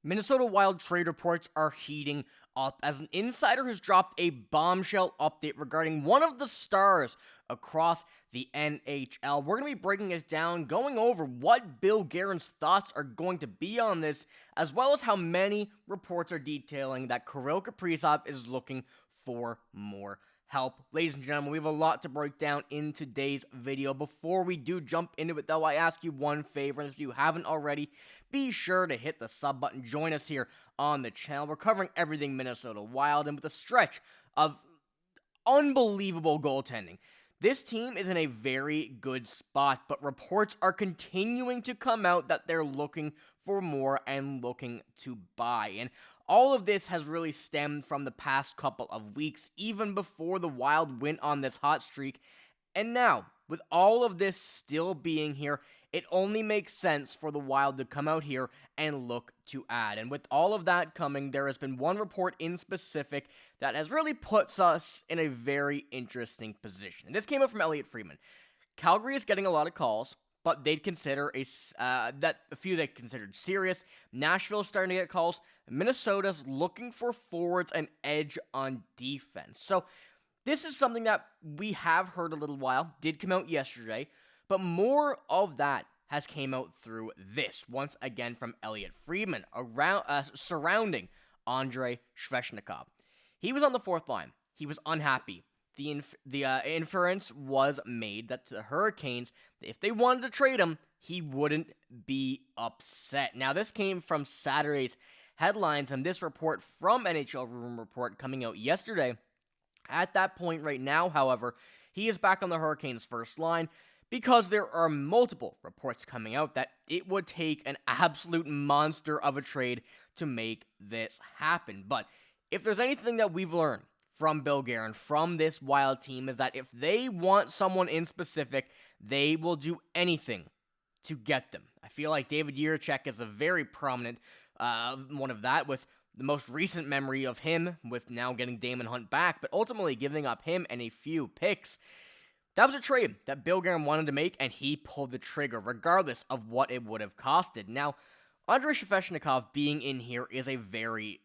Minnesota Wild trade reports are heating up as an insider has dropped a bombshell update regarding one of the stars across the NHL. We're going to be breaking it down, going over what Bill Guerin's thoughts are going to be on this, as well as how many reports are detailing that Kirill Kaprizov is looking for more help. Ladies and gentlemen, we have a lot to break down in today's video. Before we do jump into it, though, I ask you one favor, and if you haven't already, be sure to hit the sub button. Join us here on the channel. We're covering everything Minnesota Wild, and with a stretch of unbelievable goaltending, this team is in a very good spot, but reports are continuing to come out that they're looking for more and looking to buy. And all of this has really stemmed from the past couple of weeks, even before the Wild went on this hot streak. And now, with all of this still being here, it only makes sense for the Wild to come out here and look to add. And with all of that coming, there has been one report in specific that has really puts us in a very interesting position. And this came up from Elliotte Friedman. Calgary is getting a lot of calls, but they'd consider a few they considered serious. Nashville's starting to get calls. Minnesota's looking for forwards and edge on defense. So this is something that we have heard a little while, did come out yesterday, but more of that has came out through this, once again from Elliotte Friedman, surrounding Andrei Svechnikov. He was on the fourth line. He was unhappy. The inference was made that the Hurricanes, if they wanted to trade him, he wouldn't be upset. Now, this came from Saturday's headlines, and this report from NHL Room Report coming out yesterday. At that point right now, however, he is back on the Hurricanes' first line because there are multiple reports coming out that it would take an absolute monster of a trade to make this happen. But if there's anything that we've learned from Bill Guerin, from this Wild team, is that if they want someone in specific, they will do anything to get them. I feel like David Jiricek is a very prominent one of that, with the most recent memory of him, with now getting Damon Hunt back, but ultimately giving up him and a few picks. That was a trade that Bill Guerin wanted to make, and he pulled the trigger, regardless of what it would have costed. Now, Andrei Svechnikov being in here is a very,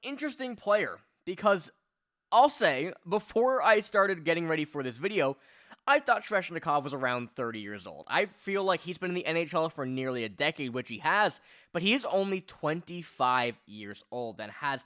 interesting player, because I'll say, before I started getting ready for this video, I thought Svechnikov was around 30 years old. I feel like he's been in the NHL for nearly a decade, which he has, but he is only 25 years old and has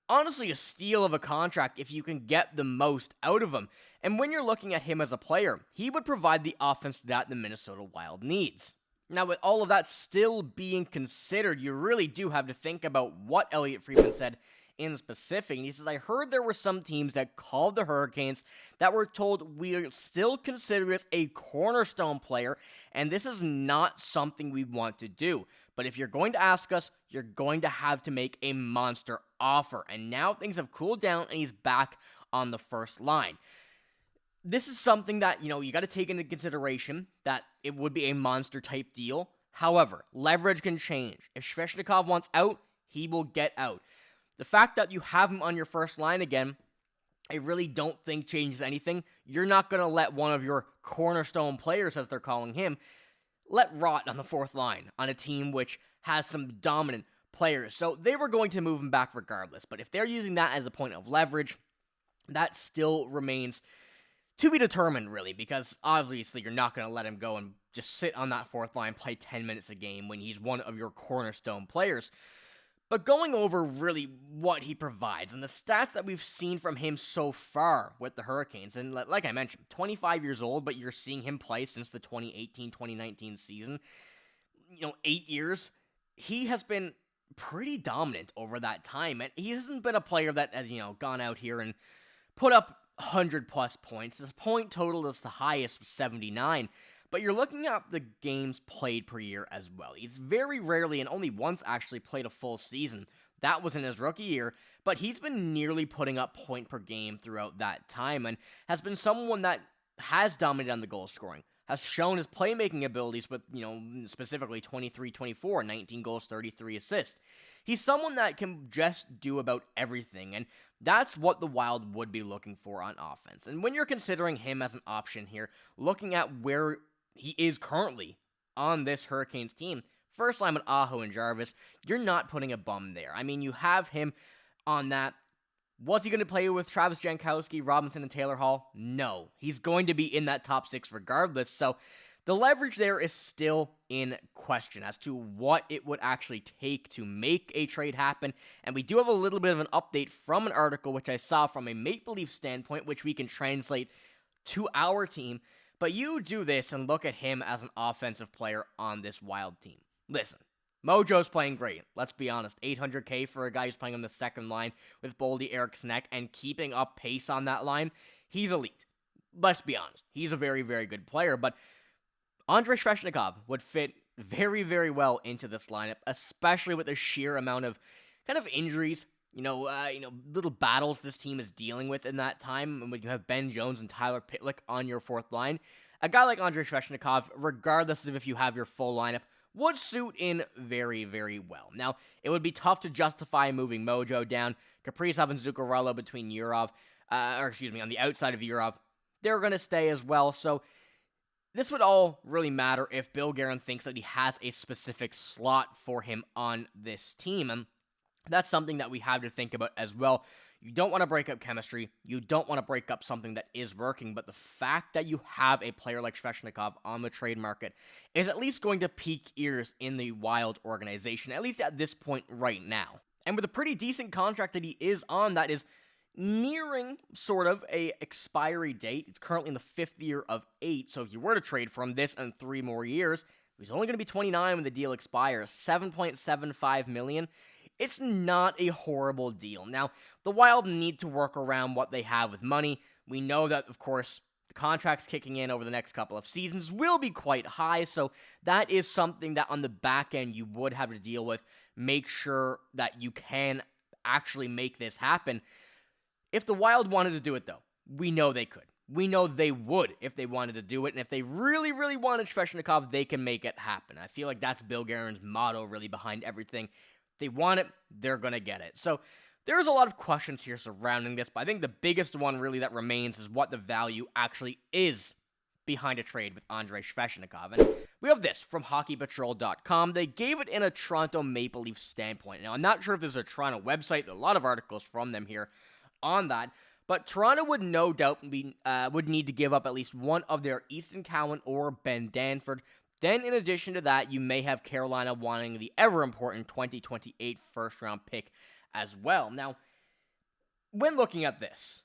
honestly a steal of a contract if you can get the most out of him. And when you're looking at him as a player, he would provide the offense that the Minnesota Wild needs. Now, with all of that still being considered, you really do have to think about what Elliotte Friedman said in specific. And he says, I heard there were some teams that called the Hurricanes that were told we still consider this a cornerstone player, and this is not something we want to do. But if you're going to ask us, you're going to have to make a monster offer. And now things have cooled down, and he's back on the first line. This is something that, you got to take into consideration, that it would be a monster type deal. However, leverage can change. If Svechnikov wants out, he will get out. The fact that you have him on your first line again, I really don't think changes anything. You're not going to let one of your cornerstone players, as they're calling him, let rot on the fourth line on a team which has some dominant players. So they were going to move him back regardless. But if they're using that as a point of leverage, that still remains to be determined, really, because obviously you're not going to let him go and just sit on that fourth line, play 10 minutes a game when he's one of your cornerstone players. But going over really what he provides and the stats that we've seen from him so far with the Hurricanes, and like I mentioned, 25 years old, but you're seeing him play since the 2018-2019 season, 8 years, he has been pretty dominant over that time, and he hasn't been a player that has, gone out here and put up 100-plus points. His point total is the highest, 79, but you're looking at the games played per year as well. He's very rarely and only once actually played a full season. That was in his rookie year, but he's been nearly putting up point per game throughout that time and has been someone that has dominated on the goal scoring, has shown his playmaking abilities with, specifically 23-24, 19 goals, 33 assists. He's someone that can just do about everything, and that's what the Wild would be looking for on offense. And when you're considering him as an option here, looking at where he is currently on this Hurricanes team, First line with Aho and Jarvis, you're not putting a bum there. I mean, you have him on that. Was he going to play with Travis Jankowski, Robinson, and Taylor Hall? No. He's going to be in that top 6 regardless, so the leverage there is still in question as to what it would actually take to make a trade happen, and we do have a little bit of an update from an article which I saw from a Maple Leaf standpoint, which we can translate to our team, but you do this and look at him as an offensive player on this Wild team. Listen, Mojo's playing great. Let's be honest. $800K for a guy who's playing on the second line with Boldy, Eriksson Ek, and keeping up pace on that line. He's elite. Let's be honest. He's a very, very good player, but Andrei Svechnikov would fit very, very well into this lineup, especially with the sheer amount of kind of injuries, little battles this team is dealing with in that time. And when you have Ben Jones and Tyler Pitlick on your fourth line, a guy like Andrei Svechnikov, regardless of if you have your full lineup, would suit in very, very well. Now, it would be tough to justify moving Mojo down. Kaprizov and Zuccarello on the outside of Yurov, they're going to stay as well. So this would all really matter if Bill Guerin thinks that he has a specific slot for him on this team. And that's something that we have to think about as well. You don't want to break up chemistry. You don't want to break up something that is working. But the fact that you have a player like Svechnikov on the trade market is at least going to pique ears in the Wild organization, at least at this point right now. And with a pretty decent contract that he is on that is nearing sort of a expiry date. It's currently in the 5th year of 8. So if you were to trade from this and 3 more years, he's only going to be 29 when the deal expires. $7.75 million. It's not a horrible deal. Now, the Wild need to work around what they have with money. We know that, of course, the contracts kicking in over the next couple of seasons will be quite high, so that is something that on the back end you would have to deal with. Make sure that you can actually make this happen. If the Wild wanted to do it, though, we know they could. We know they would if they wanted to do it, and if they really, really wanted Svechnikov, they can make it happen. I feel like that's Bill Guerin's motto really behind everything. If they want it, they're going to get it. So there's a lot of questions here surrounding this, but I think the biggest one really that remains is what the value actually is behind a trade with Andrei Svechnikov. And we have this from HockeyPatrol.com. They gave it in a Toronto Maple Leaf standpoint. Now, I'm not sure if this is a Toronto website. There are a lot of articles from them here on that. But Toronto would no doubt would need to give up at least one of their Easton Cowan or Ben Danford. Then, in addition to that, you may have Carolina wanting the ever-important 2028 first-round pick as well. Now, when looking at this,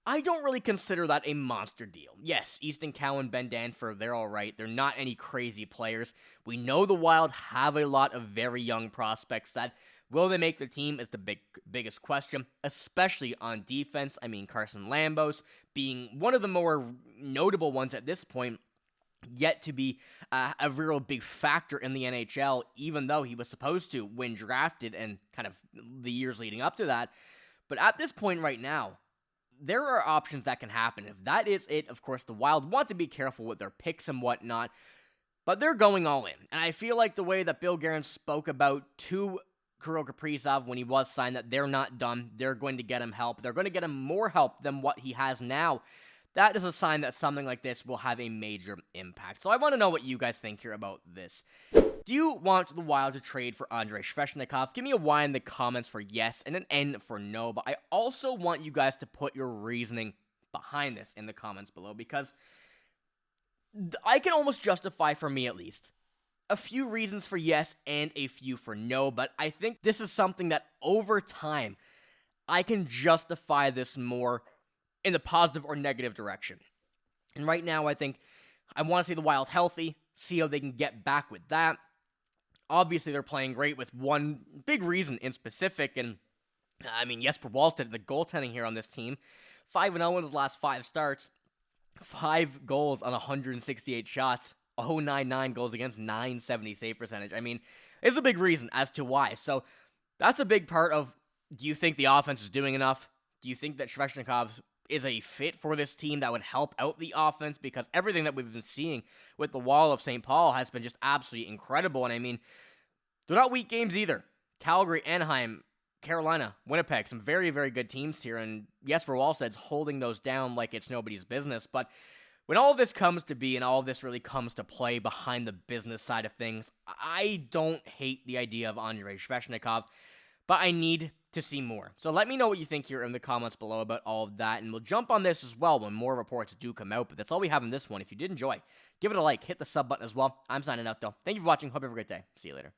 I don't really consider that a monster deal. Yes, Easton Cowan, Ben Danford, they're all right. They're not any crazy players. We know the Wild have a lot of very young prospects that will they make the team is the biggest question, especially on defense. I mean, Carson Lambos being one of the more notable ones at this point, yet to be a real big factor in the NHL, even though he was supposed to when drafted and kind of the years leading up to that. But at this point right now, there are options that can happen. If that is it, of course, the Wild want to be careful with their picks and whatnot, but they're going all in. And I feel like the way that Bill Guerin spoke about to Kirill Kaprizov when he was signed, that they're not done. They're going to get him help. They're going to get him more help than what he has now. That is a sign that something like this will have a major impact. So I want to know what you guys think here about this. Do you want the Wild to trade for Andrei Svechnikov? Give me a Y in the comments for yes and an N for no. But I also want you guys to put your reasoning behind this in the comments below, because I can almost justify, for me at least, a few reasons for yes and a few for no. But I think this is something that over time I can justify this more in the positive or negative direction. And right now, I think I want to see the Wild healthy, see how they can get back with that. Obviously, they're playing great with one big reason in specific, and I mean, Jesper Wallstedt, the goaltending here on this team, 5-0 in his last 5 starts, 5 goals on 168 shots, 0.99 goals against, 970 save percentage. I mean, it's a big reason as to why. So that's a big part of, do you think the offense is doing enough? Do you think that Svechnikov is a fit for this team that would help out the offense? Because everything that we've been seeing with the Wall of St. Paul has been just absolutely incredible. And I mean, they're not weak games either. Calgary, Anaheim, Carolina, Winnipeg, some very, very good teams here. And Jesper Wallsted's holding those down like it's nobody's business. But When all of this comes to be and all of this really comes to play behind the business side of things, I don't hate the idea of Andrei Svechnikov, but I need to see more. So let me know what you think here in the comments below about all of that, and we'll jump on this as well when more reports do come out. But that's all we have in this one. If you did enjoy, give it a like, hit the sub button as well. I'm signing out though. Thank you for watching. Hope you have a great day. See you later.